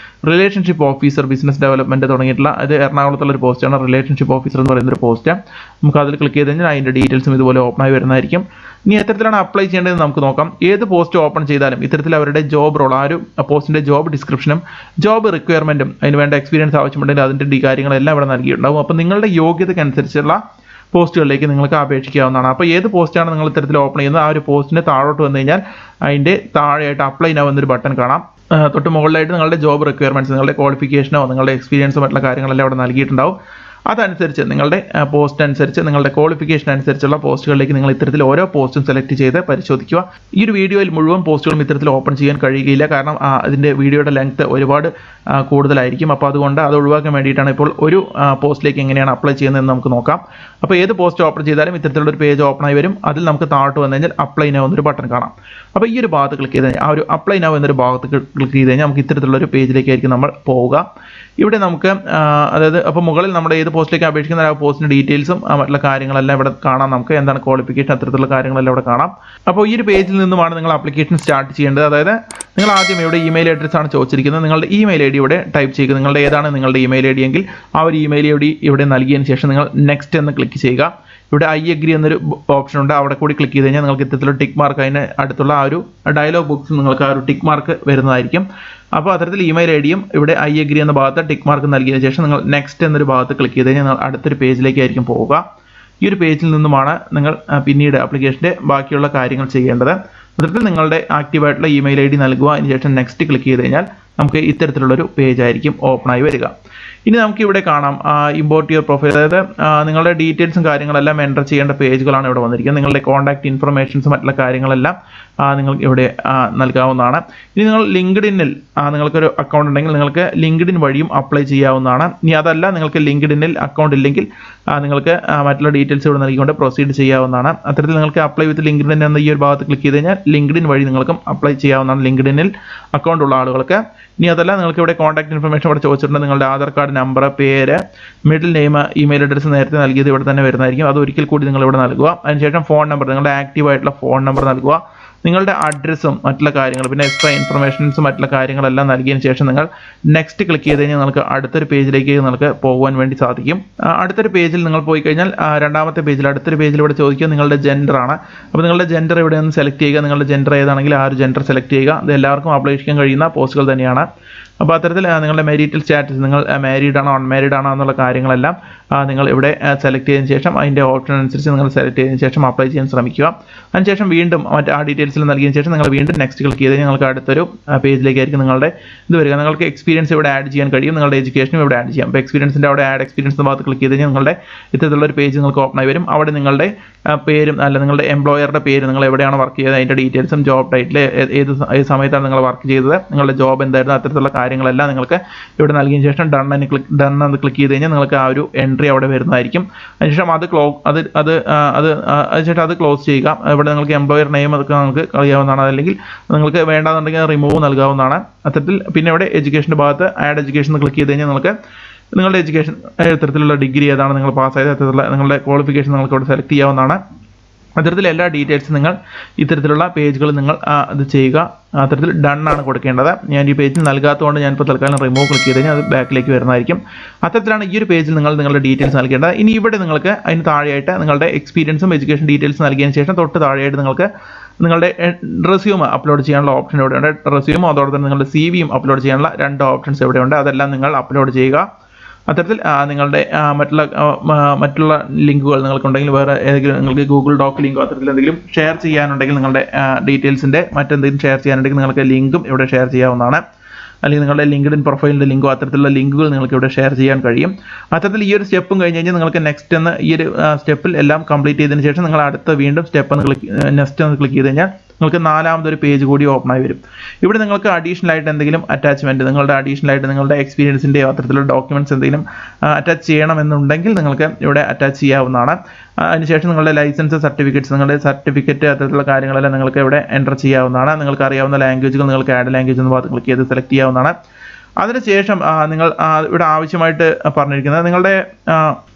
relationship officer, business development തുടങ്ങിയിട്ടുള്ള ഇത് എറണാകുളത്തുള്ള ഒരു പോസ്റ്റാണ് റിലേഷൻഷിപ്പ് ഓഫീസർ എന്ന് പറയുന്നൊരു പോസ്റ്റ്. നമുക്ക് അതിൽ ക്ലിക്ക് ചെയ്ത് കഴിഞ്ഞാൽ അതിൻ്റെ ഡീറ്റെയിൽസും ഇതുപോലെ ഓപ്പൺ ആയി വരുന്നതായിരിക്കും. ഇനി എത്തരത്തിലാണ് അപ്ലൈ ചെയ്യേണ്ടത് നമുക്ക് നോക്കാം. ഏത് പോസ്റ്റ് ഓപ്പൺ ചെയ്താലും ഇത്തരത്തിൽ അവരുടെ ജോബ് റോൾ, ആ ഒരു പോസ്റ്റിൻ്റെ ജോബ് ഡിസ്ക്രിപ്ഷനും ജോബ് റിക്വയർമെൻറ്റും അതിന് വേണ്ട എക്സ്പീരിയൻസ് ആവശ്യമുണ്ടെങ്കിൽ അതിൻ്റെ കാര്യങ്ങളെല്ലാം ഇവിടെ നൽകിയിട്ടുണ്ടാവും. അപ്പോൾ നിങ്ങളുടെ യോഗ്യതയ്ക്കനുസരിച്ചുള്ള പോസ്റ്റുകളിലേക്ക് നിങ്ങൾക്ക് അപേക്ഷിക്കാവുന്നതാണ്. അപ്പോൾ ഏത് പോസ്റ്റാണ് നിങ്ങൾ ഇത്തരത്തിൽ ഓപ്പൺ ചെയ്യുന്നത് ആ ഒരു പോസ്റ്റിൻ്റെ താഴോട്ട് വന്നു കഴിഞ്ഞാൽ അതിൻ്റെ താഴെയായിട്ട് അപ്ലൈ നൗ എന്നൊരു ബട്ടൺ കാണാം. തൊട്ട് മുകളിലായിട്ട് നിങ്ങളുടെ ജോബ് റിക്വയർമെൻറ്റ്സ്, നിങ്ങളുടെ ക്വാളിഫിക്കേഷനോ നിങ്ങളുടെ എക്സ്പീരിയൻസോ മറ്റുള്ള കാര്യങ്ങളെല്ലാം അവിടെ നൽകിയിട്ടുണ്ടാവും. അതനുസരിച്ച് നിങ്ങളുടെ പോസ്റ്റ് അനുസരിച്ച് നിങ്ങളുടെ ക്വാളിഫിക്കേഷൻ അനുസരിച്ചുള്ള പോസ്റ്റുകളിലേക്ക് നിങ്ങൾ ഇത്തരത്തിൽ ഓരോ പോസ്റ്റും സെലക്ട് ചെയ്ത് പരിശോധിക്കുക. ഈ ഒരു വീഡിയോയിൽ മുഴുവൻ പോസ്റ്റുകളും ഇത്തരത്തിൽ ഓപ്പൺ ചെയ്യാൻ കഴിയുകയില്ല. കാരണം അതിൻ്റെ വീഡിയോയുടെ ലെങ്ത് ഒരുപാട് കൂടുതലായിരിക്കും. അപ്പോൾ അതുകൊണ്ട് അത് ഒഴിവാക്കാൻ വേണ്ടിയിട്ടാണ് ഇപ്പോൾ ഒരു പോസ്റ്റിലേക്ക് എങ്ങനെയാണ് അപ്ലൈ ചെയ്യുന്നതെന്ന് നമുക്ക് നോക്കാം. അപ്പോൾ ഏത് പോസ്റ്റ് ഓപ്പൺ ചെയ്താലും ഇത്തരത്തിലുള്ള ഒരു പേജ് ഓപ്പൺ ആയി വരും. അതിൽ നമുക്ക് താഴോട്ട് വന്നു കഴിഞ്ഞാൽ അപ്ലൈ നൗ എന്നൊരു ബട്ടൺ കാണാം. അപ്പോൾ ഈ ഒരു ഭാഗത്ത് ക്ലിക്ക് ചെയ്ത് കഴിഞ്ഞാൽ ആ ഒരു അപ്ലൈ നൗ എന്നൊരു ഭാഗത്ത് ക്ലിക്ക് ചെയ്ത് കഴിഞ്ഞാൽ നമുക്ക് ഇത്തരത്തിലുള്ള ഒരു പേജിലേക്കായിരിക്കും നമ്മൾ പോവുക. ഇവിടെ നമുക്ക് അതായത് അപ്പോൾ മുകളിൽ നമ്മുടെ ഏത് പോസ്റ്റിലേക്ക് അപേക്ഷിക്കുന്ന ആ പോസ്റ്റിൻ്റെ ഡീറ്റെയിൽസും മറ്റുള്ള കാര്യങ്ങളെല്ലാം ഇവിടെ കാണാം. നമുക്ക് എന്താണ് ക്വാളിഫിക്കേഷൻ അത്തരത്തിലുള്ള കാര്യങ്ങളെല്ലാം ഇവിടെ കാണാം. അപ്പോൾ ഈ ഒരു പേജിൽ നിന്നുമാണ് നിങ്ങൾ ആപ്ലിക്കേഷൻ സ്റ്റാർട്ട് ചെയ്യേണ്ടത്. അതായത് നിങ്ങൾ ആദ്യം ഇവിടെ ഇമെയിൽ അഡ്രസ് ആണ് ചോദിച്ചിരിക്കുന്നത്. നിങ്ങളുടെ ഇമെയിൽ ID ഇവിടെ ടൈപ്പ് ചെയ്യുക. നിങ്ങളുടെ ഏതാണ് നിങ്ങളുടെ ഇമെയിൽ ID എങ്കിൽ ആ ഒരു ഇമെയിൽ ID ഇവിടെ നൽകിയതിന് ശേഷം നിങ്ങൾ നെക്സ്റ്റ് എന്ന് ക്ലിക്ക് ചെയ്യുക. ഇവിടെ I agree എന്നൊരു ഓപ്ഷൻ ഉണ്ട്. അവിടെ കൂടി ക്ലിക്ക് ചെയ്ത് കഴിഞ്ഞാൽ നിങ്ങൾക്ക് ഇത്തരത്തിലുള്ള ടിക്ക് മാർക്ക് അതിന് അടുത്തുള്ള ആ ഒരു ഡയലോഗ് ബോക്സിൽ നിങ്ങൾക്ക് ആ ഒരു ടിക്ക് മാർക്ക് വരുന്നതായിരിക്കും. അപ്പോൾ അത്തരത്തിൽ ഇമെയിൽ IDയും ഇവിടെ I agree എന്ന ഭാഗത്ത് ടിക്ക് മാർക്ക് നൽകിയതിന് ശേഷം നിങ്ങൾ നെക്സ്റ്റ് എന്നൊരു ഭാഗത്ത് ക്ലിക്ക് ചെയ്ത് കഴിഞ്ഞാൽ നിങ്ങൾ അടുത്തൊരു പേജിലേക്കായിരിക്കും പോവുക. ഈ ഒരു പേജിൽ നിന്നുമാണ് നിങ്ങൾ പിന്നീട് ആപ്ലിക്കേഷൻ്റെ ബാക്കിയുള്ള കാര്യങ്ങൾ ചെയ്യേണ്ടത്. അത്തരത്തിൽ നിങ്ങളുടെ ആക്റ്റീവായിട്ടുള്ള ഇമെയിൽ ID നൽകുക. അതിനുശേഷം നെക്സ്റ്റ് ക്ലിക്ക് ചെയ്ത് കഴിഞ്ഞാൽ നമുക്ക് ഇത്തരത്തിലുള്ളൊരു പേജ് ആയിരിക്കും ഓപ്പൺ ആയി വരിക. ഇനി നമുക്ക് ഇവിടെ കാണാം ഇമ്പോർട്ട് യുവർ പ്രൊഫൈൽ, അതായത് നിങ്ങളുടെ ഡീറ്റെയിൽസും കാര്യങ്ങളെല്ലാം എൻ്റർ ചെയ്യേണ്ട പേജുകളാണ് ഇവിടെ വന്നിരിക്കുന്നത്. നിങ്ങളുടെ കോൺടാക്ട് ഇൻഫർമേഷൻസ് മറ്റുള്ള കാര്യങ്ങളെല്ലാം നിങ്ങൾക്ക് ഇവിടെ നൽകാവുന്നതാണ്. ഇനി നിങ്ങൾ ലിങ്ക്ഡിനിൽ നിങ്ങൾക്കൊരു അക്കൗണ്ട് ഉണ്ടെങ്കിൽ നിങ്ങൾക്ക് ലിങ്ക്ഡിൻ വഴിയും അപ്ലൈ ചെയ്യാവുന്നതാണ്. ഇനി അതല്ല നിങ്ങൾക്ക് ലിങ്ക്ഡിനിൽ അക്കൗണ്ട് ഇല്ലെങ്കിൽ നിങ്ങൾക്ക് മറ്റുള്ള ഡീറ്റെയിൽസ് ഇവിടെ നൽകിക്കൊണ്ട് പ്രൊസീഡ് ചെയ്യാവുന്നതാണ്. അത്തരത്തിൽ നിങ്ങൾക്ക് അപ്ലൈ വിത്ത് ലിങ്ക്ഡിൻ എന്ന ഈ ഒരു ഭാഗത്ത് ക്ലിക്ക് ചെയ്ത് കഴിഞ്ഞാൽ ലിങ്ക്ഡിൻ വഴി നിങ്ങൾക്കും അപ്ലൈ ചെയ്യാവുന്നതാണ് ലിങ്ക്ഡിനിൽ അക്കൗണ്ട് ഉള്ള ആളുകൾക്ക്. ഇനി അതല്ല നിങ്ങൾക്ക് ഇവിടെ കോൺടാക്ട് ഇൻഫർമേഷൻ ഇവിടെ ചോദിച്ചിട്ടുണ്ട്. നിങ്ങളുടെ ആധാർ കാർഡ് നമ്പർ, പേര്, മിഡിൽ നെയിം, ഇമെയിൽ അഡ്രസ്സ് നേരത്തെ നൽകിയത് ഇവിടെ തന്നെ വരുന്നതായിരിക്കും. അത് ഒരിക്കൽ കൂടി നിങ്ങൾ ഇവിടെ നൽകുക. അതിനുശേഷം ഫോൺ നമ്പർ, നിങ്ങളുടെ ആക്റ്റീവ് ആയിട്ടുള്ള ഫോൺ നമ്പർ നൽകുക. നിങ്ങളുടെ അഡ്രസ്സും മറ്റുള്ള കാര്യങ്ങൾ പിന്നെ എക്സ്ട്രാ ഇൻഫർമേഷൻസും മറ്റുള്ള കാര്യങ്ങളെല്ലാം നൽകിയതിന് ശേഷം നിങ്ങൾ നെക്സ്റ്റ് ക്ലിക്ക് ചെയ്ത് കഴിഞ്ഞാൽ നിങ്ങൾക്ക് അടുത്തൊരു പേജിലേക്ക് നിങ്ങൾക്ക് പോകുവാൻ വേണ്ടി സാധിക്കും. അടുത്തൊരു പേജിൽ നിങ്ങൾ പോയി കഴിഞ്ഞാൽ രണ്ടാമത്തെ പേജിൽ അടുത്തൊരു പേജിൽ ഇവിടെ ചോദിക്കുക നിങ്ങളുടെ ജെൻഡർ ആണ്. അപ്പോൾ നിങ്ങളുടെ ജെൻഡർ ഇവിടെ നിന്ന് സെലക്ട് ചെയ്യുക. നിങ്ങളുടെ ജെൻഡർ ഏതാണെങ്കിൽ ആ ഒരു ജെൻഡർ സെലക്ട് ചെയ്യുക. ഇത് എല്ലാവർക്കും അപ്ലൈ ചെയ്യാൻ കഴിയുന്ന പോസ്റ്റുകൾ തന്നെയാണ്. അപ്പോൾ അത്തരത്തിൽ നിങ്ങളുടെ മെരിറ്റൽ സ്റ്റാറ്റസ്, നിങ്ങൾ മാരീഡ് ആണോ അൺമാരീഡ് ആണോ എന്നുള്ള കാര്യങ്ങളെല്ലാം നിങ്ങൾ ഇവിടെ സെലക്ട് ചെയ്തതിന് ശേഷം അതിൻ്റെ ഓപ്ഷൻ അനുസരിച്ച് നിങ്ങൾ സെലക്ട് ചെയ്തതിന് ശേഷം അപ്ലൈ ചെയ്യാൻ ശ്രമിക്കുക. അതിനുശേഷം വീണ്ടും ആ ഡീറ്റെയിൽസിൽ നൽകിയതിന് ശേഷം നിങ്ങൾ വീണ്ടും നെക്സ്റ്റ് ക്ലിക്ക് ചെയ്ത് നിങ്ങൾക്ക് അടുത്തൊരു പേജിലേക്കായിരിക്കും നിങ്ങളുടെ ഇത് വരിക. നിങ്ങൾക്ക് എക്സ്പീരിയൻസ് ഇവിടെ ആഡ് ചെയ്യാൻ കഴിയും, നിങ്ങളുടെ എഡ്യൂക്കേഷനും ഇവിടെ ആഡ് ചെയ്യാം. അപ്പോൾ എക്സ്പീരിയൻസിൻ്റെ അവിടെ ആഡ് എക്സ്പീരിയൻസ് ഭാഗത്ത് ക്ലിക്ക് ചെയ്ത് കഴിഞ്ഞാൽ നിങ്ങളുടെ ഇത്തരത്തിലുള്ള ഒരു പേജ് നിങ്ങൾക്ക് ഓപ്പൺ ആയി വരും. അവിടെ നിങ്ങളുടെ പേരും നിങ്ങളുടെ എംപ്ലോയറുടെ പേര്, നിങ്ങൾ എവിടെയാണ് വർക്ക് ചെയ്തത്, അതിൻ്റെ ഡീറ്റെയിൽസും ജോബ് ടൈറ്റിൽ, ഏത് സമയത്താണ് നിങ്ങൾ വർക്ക് ചെയ്തത്, നിങ്ങളുടെ ജോബ് എന്തായിരുന്നു, അത്തരത്തിലുള്ള കാര്യങ്ങളെല്ലാം നിങ്ങൾക്ക് ഇവിടെ നൽകിയതിന് ശേഷം ഡൺ എന്ന് ക്ലിക്ക് ചെയ്ത് കഴിഞ്ഞാൽ നിങ്ങൾക്ക് ആ ഒരു എൻട്രി അവിടെ വരുന്നതായിരിക്കും. അതിനുശേഷം അതിനുശേഷം അത് ക്ലോസ് ചെയ്യുക. ഇവിടെ നിങ്ങൾക്ക് എംപ്ലോയർ നെയിം അതൊക്കെ നിങ്ങൾക്ക് അറിയാവുന്നതാണ്, അല്ലെങ്കിൽ നിങ്ങൾക്ക് വേണ്ടാന്നുണ്ടെങ്കിൽ റിമൂവ് നൽകാവുന്നതാണ്. അത്തരത്തിൽ പിന്നെ ഇവിടെ എഡ്യൂക്കേഷൻ്റെ ഭാഗത്ത് ആഡ് എഡ്യൂക്കേഷൻ ക്ലിക്ക് ചെയ്ത് കഴിഞ്ഞാൽ നിങ്ങൾക്ക് നിങ്ങളുടെ എഡ്യൂക്കേഷൻ ഇത്തരത്തിലുള്ള ഡിഗ്രി ഏതാണ് നിങ്ങൾ പാസ്സായത്, അത്തരത്തിലുള്ള നിങ്ങളുടെ ക്വാളിഫിക്കേഷൻ നിങ്ങൾക്ക് ഇവിടെ സെലക്ട് ചെയ്യാവുന്നതാണ്. അത്തരത്തിൽ എല്ലാ ഡീറ്റെയിൽസും നിങ്ങൾ ഇത്തരത്തിലുള്ള പേജുകൾ നിങ്ങൾ ഇത് ചെയ്യുക. അത്തരത്തിൽ ഡൺ ആണ് കൊടുക്കേണ്ടത്. ഞാൻ ഈ പേജിൽ നൽകാത്തതുകൊണ്ട് ഞാനിപ്പോൾ തൽക്കാലം റിമൂവ് ക്ലിക്ക് ചെയ്ത് കഴിഞ്ഞാൽ അത് ബാക്കിലേക്ക് വരുന്നതായിരിക്കും. അത്തരത്തിലാണ് ഈ ഒരു പേജിൽ നിങ്ങൾ നിങ്ങളുടെ ഡീറ്റെയിൽസ് നൽകേണ്ടത്. ഇനി ഇവിടെ നിങ്ങൾക്ക് അതിന് താഴെയായിട്ട് നിങ്ങളുടെ എക്സ്പീരിയൻസും എഡ്യൂക്കേഷൻ ഡീറ്റെയിൽസ് നൽകിയതിന് ശേഷം തൊട്ട് താഴെയായിട്ട് നിങ്ങൾക്ക് നിങ്ങളുടെ റെസ്യൂം അപ്ലോഡ് ചെയ്യാനുള്ള ഓപ്ഷൻ ഇവിടെയുണ്ട്. റെസ്യൂമും അതോടെ തന്നെ നിങ്ങളുടെ CV-യും അപ്ലോഡ് ചെയ്യാനുള്ള 2 ഓപ്ഷൻസ് ഇവിടെയുണ്ട്. അതെല്ലാം നിങ്ങൾ അപ്ലോഡ് ചെയ്യുക. അത്തരത്തിൽ നിങ്ങളുടെ മറ്റുള്ള ലിങ്കുകൾ നിങ്ങൾക്കുണ്ടെങ്കിൽ, വേറെ ഏതെങ്കിലും നിങ്ങൾക്ക് ഗൂഗിൾ ഡോക്ക് ലിങ്കോ അത്തരത്തിൽ എന്തെങ്കിലും ഷെയർ ചെയ്യാനുണ്ടെങ്കിൽ, നിങ്ങളുടെ ഡീറ്റെയിൽസിൻ്റെ മറ്റെന്തെങ്കിലും ഷെയർ ചെയ്യാനുണ്ടെങ്കിൽ നിങ്ങൾക്ക് ലിങ്കും ഇവിടെ ഷെയർ ചെയ്യാവുന്നതാണ്. അല്ലെങ്കിൽ നിങ്ങളുടെ ലിങ്ക്ഡിൻ പ്രൊഫൈലിൻ്റെ ലിങ്കോ അത്തരത്തിലുള്ള ലിങ്കുകൾ നിങ്ങൾക്ക് ഇവിടെ ഷെയർ ചെയ്യാൻ കഴിയും. അത്തരത്തിൽ ഈ ഒരു സ്റ്റെപ്പും കഴിഞ്ഞ് കഴിഞ്ഞാൽ നിങ്ങൾക്ക് നെക്സ്റ്റ് എന്ന ഈ ഒരു സ്റ്റെപ്പിൽ എല്ലാം കംപ്ലീറ്റ് ചെയ്തതിന് ശേഷം നിങ്ങൾ അടുത്ത വീണ്ടും നെക്സ്റ്റ് എന്ന് ക്ലിക്ക് ചെയ്ത് കഴിഞ്ഞാൽ നിങ്ങൾക്ക് 4ാമതൊരു പേജ് കൂടി ഓപ്പൺ ആയി വരും. ഇവിടെ നിങ്ങൾക്ക് അഡീഷണൽ ആയിട്ട് എന്തെങ്കിലും അറ്റാച്ച്മെൻറ്റ്, നിങ്ങളുടെ എക്സ്പീരിയൻസിൻ്റെയോ അത്തരത്തിലുള്ള ഡോക്യുമെൻറ്റ്സ് എന്തെങ്കിലും അറ്റാച്ച് ചെയ്യണമെന്നുണ്ടെങ്കിൽ നിങ്ങൾക്ക് ഇവിടെ അറ്റാച്ച് ചെയ്യാവുന്നതാണ്. അതിനുശേഷം നിങ്ങളുടെ ലൈസൻസ്, സർട്ടിഫിക്കറ്റ്സ്, നിങ്ങളുടെ സർട്ടിഫിക്കറ്റ് അത്തരത്തിലുള്ള കാര്യങ്ങളെല്ലാം നിങ്ങൾക്ക് ഇവിടെ എൻ്റർ ചെയ്യാവുന്നതാണ്. നിങ്ങൾക്ക് അറിയാവുന്ന ലാംഗ്വേജുകൾ നിങ്ങൾക്ക് ആഡ് ലാംഗ്വേജ് എന്ന ഭാഗത്ത് ക്ലിക്ക് ചെയ്ത് സെലക്ട് ചെയ്യാവുന്നതാണ്. അതിനുശേഷം നിങ്ങൾ ഇവിടെ ആവശ്യമായിട്ട് പറഞ്ഞിരിക്കുന്നത് നിങ്ങളുടെ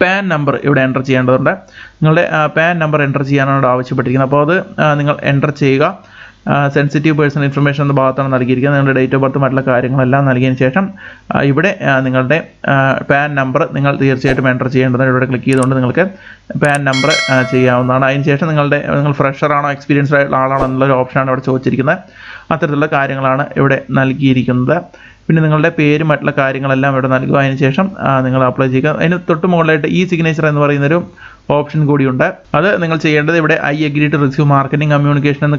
പാൻ നമ്പർ ഇവിടെ എൻ്റർ ചെയ്യേണ്ടതുണ്ട്. നിങ്ങളുടെ പാൻ നമ്പർ എൻ്റർ ചെയ്യാനാണ് ആവശ്യപ്പെട്ടിരിക്കുന്നത്. അപ്പോൾ അത് നിങ്ങൾ എൻ്റർ ചെയ്യുക. സെൻസിറ്റീവ് പേഴ്സണൽ ഇൻഫർമേഷൻ എന്ന ഭാഗത്താണ് നൽകിയിരിക്കുന്നത്. നിങ്ങളുടെ ഡേറ്റ് ഓഫ് ബർത്ത് മറ്റുള്ള കാര്യങ്ങളെല്ലാം നൽകിയതിന് ശേഷം ഇവിടെ നിങ്ങളുടെ പാൻ നമ്പർ നിങ്ങൾ തീർച്ചയായിട്ടും എൻ്റർ ചെയ്യേണ്ടതാണ്. ഇവിടെ ക്ലിക്ക് ചെയ്തുകൊണ്ട് നിങ്ങൾക്ക് പാൻ നമ്പർ ചെയ്യാവുന്നതാണ്. അതിനുശേഷം നിങ്ങൾ ഫ്രഷർ ആണോ എക്സ്പീരിയൻസ്ഡ് ആയിട്ടുള്ള ആളാണോ എന്നുള്ളൊരു ഓപ്ഷനാണ് ഇവിടെ ചോദിച്ചിരിക്കുന്നത്. അത്തരത്തിലുള്ള കാര്യങ്ങളാണ് ഇവിടെ നൽകിയിരിക്കുന്നത്. പിന്നെ നിങ്ങളുടെ പേര് മറ്റുള്ള കാര്യങ്ങളെല്ലാം ഇവിടെ നൽകുക. അതിനുശേഷം നിങ്ങൾ അപ്ലൈ ചെയ്യുക. അതിന് തൊട്ട് മുകളിലായിട്ട് സിഗ്നേച്ചർ എന്ന് പറയുന്നൊരു ഓപ്ഷൻ കൂടിയുണ്ട്. അത് നിങ്ങൾ ചെയ്യേണ്ടത് ഇവിടെ I agree to receive marketing communication എന്ന്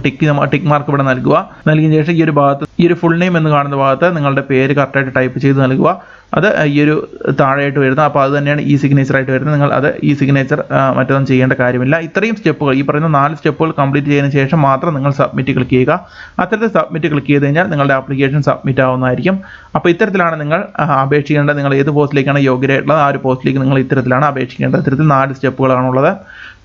ടിക്ക് മാർക്ക് ഇവിടെ നൽകുക. നൽകിയ ശേഷം ഈ ഒരു ഭാഗത്ത് ഈ ഒരു ഫുൾ നെയിം എന്ന് കാണുന്ന ഭാഗത്ത് നിങ്ങളുടെ പേര് കറക്റ്റായിട്ട് ടൈപ്പ് ചെയ്ത് നൽകുക. അത് ഈ ഒരു താഴെയായിട്ട് വരുന്നത്. അപ്പോൾ അത് തന്നെയാണ് സിഗ്നേച്ചർ ആയിട്ട് വരുന്നത്. നിങ്ങൾ അത് സിഗ്നേച്ചർ മറ്റൊന്നും ചെയ്യേണ്ട കാര്യമില്ല. ഇത്രയും സ്റ്റെപ്പുകൾ, ഈ പറയുന്ന 4 സ്റ്റെപ്പുകൾ കംപ്ലീറ്റ് ചെയ്തതിന് ശേഷം മാത്രം നിങ്ങൾ സബ്മിറ്റ് ക്ലിക്ക് ചെയ്യുക. അത്തരത്തിൽ സബ്മിറ്റ് ക്ലിക്ക് ചെയ്ത് കഴിഞ്ഞാൽ നിങ്ങളുടെ ആപ്ലിക്കേഷൻ സബ്മിറ്റ് ആവുന്നതായിരിക്കും. അപ്പോൾ ഇത്തരത്തിലാണ് നിങ്ങൾ അപേക്ഷിക്കേണ്ടത്. നിങ്ങൾ ഏത് പോസ്റ്റിലേക്കാണ് യോഗ്യരായിട്ടുള്ളത് ആ ഒരു പോസ്റ്റിലേക്ക് നിങ്ങൾ ഇത്തരത്തിലാണ് അപേക്ഷിക്കേണ്ടത്. ഇത്തരത്തിൽ 4 സ്റ്റെപ്പുകളാണുള്ളത്.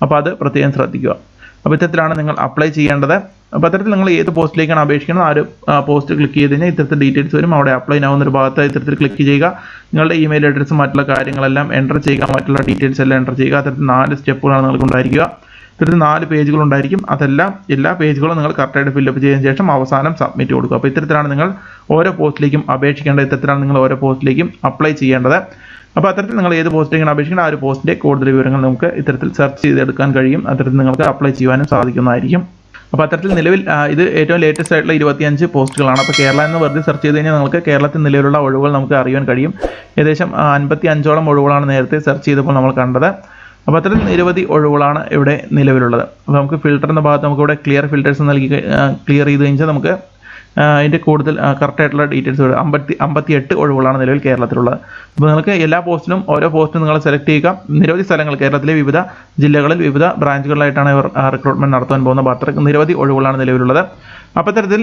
അപ്പോൾ അത് പ്രത്യേകം ശ്രദ്ധിക്കുക. അപ്പോൾ ഇത്തരത്തിലാണ് നിങ്ങൾ അപ്ലൈ ചെയ്യേണ്ടത്. അപ്പോൾ അത്തരത്തിൽ നിങ്ങൾ ഏത് പോസ്റ്റിലേക്കാണ് അപേക്ഷിക്കുന്നത് ആ ഒരു പോസ്റ്റ് ക്ലിക്ക് ചെയ്ത് കഴിഞ്ഞാൽ ഇത്തരത്തിൽ ഡീറ്റെയിൽസ് വരും. അവിടെ അപ്ലൈ ആവുന്ന ഒരു ഭാഗത്ത് ഇത്തരത്തിൽ ക്ലിക്ക് ചെയ്യുക. നിങ്ങളുടെ ഇമെയിൽ അഡ്രസ്സും മറ്റുള്ള കാര്യങ്ങളെല്ലാം എൻ്റർ ചെയ്യുക. മറ്റുള്ള ഡീറ്റെയിൽസ് എല്ലാം എൻ്റർ ചെയ്യുക. അത്തരത്തിൽ 4 സ്റ്റെപ്പുകളാണ് നിങ്ങൾക്ക് ഉണ്ടായിരിക്കുക. ഇത്തരത്തിൽ 4 പേജുകൾ ഉണ്ടായിരിക്കും. എല്ലാ പേജുകളും നിങ്ങൾ കറക്റ്റായിട്ട് ഫില്ലപ്പ് ചെയ്തതിന് ശേഷം അവസാനം സബ്മിറ്റ് കൊടുക്കുക. അപ്പോൾ ഇത്തരത്തിലാണ് നിങ്ങൾ ഓരോ പോസ്റ്റിലേക്കും അപേക്ഷിക്കേണ്ടത്. ഇത്തരത്തിലാണ് നിങ്ങൾ ഓരോ പോസ്റ്റിലേക്കും അപ്ലൈ ചെയ്യേണ്ടത്. അപ്പോൾ അത്തരത്തിൽ നിങ്ങൾ ഏത് പോസ്റ്റിലേക്കാണ് അപേക്ഷിക്കുന്നത് ആ ഒരു പോസ്റ്റിൻ്റെ കൂടുതൽ വിവരങ്ങൾ നമുക്ക് ഇത്തരത്തിൽ സെർച്ച് ചെയ്തെടുക്കാൻ കഴിയും. അത്തരത്തിൽ നിങ്ങൾക്ക് അപ്ലൈ ചെയ്യാനും സാധിക്കുന്നതായിരിക്കും. അപ്പോൾ അത്തരത്തിൽ നിലവിൽ ഇത് ഏറ്റവും ലേറ്റസ്റ്റ് ആയിട്ടുള്ള 25 പോസ്റ്റുകളാണ്. അപ്പോൾ കേരള എന്ന് വെറുതെ സെർച്ച് ചെയ്ത് കഴിഞ്ഞാൽ നിങ്ങൾക്ക് കേരളത്തിൽ നിലവിലുള്ള ഒഴിവുകൾ നമുക്ക് അറിയാൻ കഴിയും. ഏകദേശം 55ഓളം ഒഴിവുകളാണ് നേരത്തെ സെർച്ച് ചെയ്തപ്പോൾ നമ്മൾ കണ്ടത്. അപ്പോൾ അത്തരത്തിൽ നിരവധി ഒഴിവുകളാണ് ഇവിടെ നിലവിലുള്ളത്. അപ്പോൾ നമുക്ക് ഫിൽറ്റർ എന്ന ഭാഗത്ത് നമുക്ക് ഇവിടെ ക്ലിയർ ഫിൽറ്റേഴ്സ് നൽകി ക്ലിയർ ചെയ്ത് കഴിഞ്ഞാൽ നമുക്ക് അതിൻ്റെ കൂടുതൽ കറക്റ്റായിട്ടുള്ള ഡീറ്റെയിൽസ് 58 ഒഴിവുകളാണ് നിലവിൽ കേരളത്തിലുള്ളത്. അപ്പോൾ നിങ്ങൾക്ക് എല്ലാ പോസ്റ്റിനും ഓരോ പോസ്റ്റും നിങ്ങൾ സെലക്ട് ചെയ്യുക. നിരവധി സ്ഥലങ്ങൾ കേരളത്തിലെ വിവിധ ജില്ലകളിൽ വിവിധ ബ്രാഞ്ചുകളിലായിട്ടാണ് ഇവർ റിക്രൂട്ട്മെൻറ്റ് നടത്താൻ പോകുന്നത്. അപ്പോൾ അത്ര നിരവധി ഒഴിവുകളാണ് നിലവിലുള്ളത്. അപ്പോൾ ഇത്തരത്തിൽ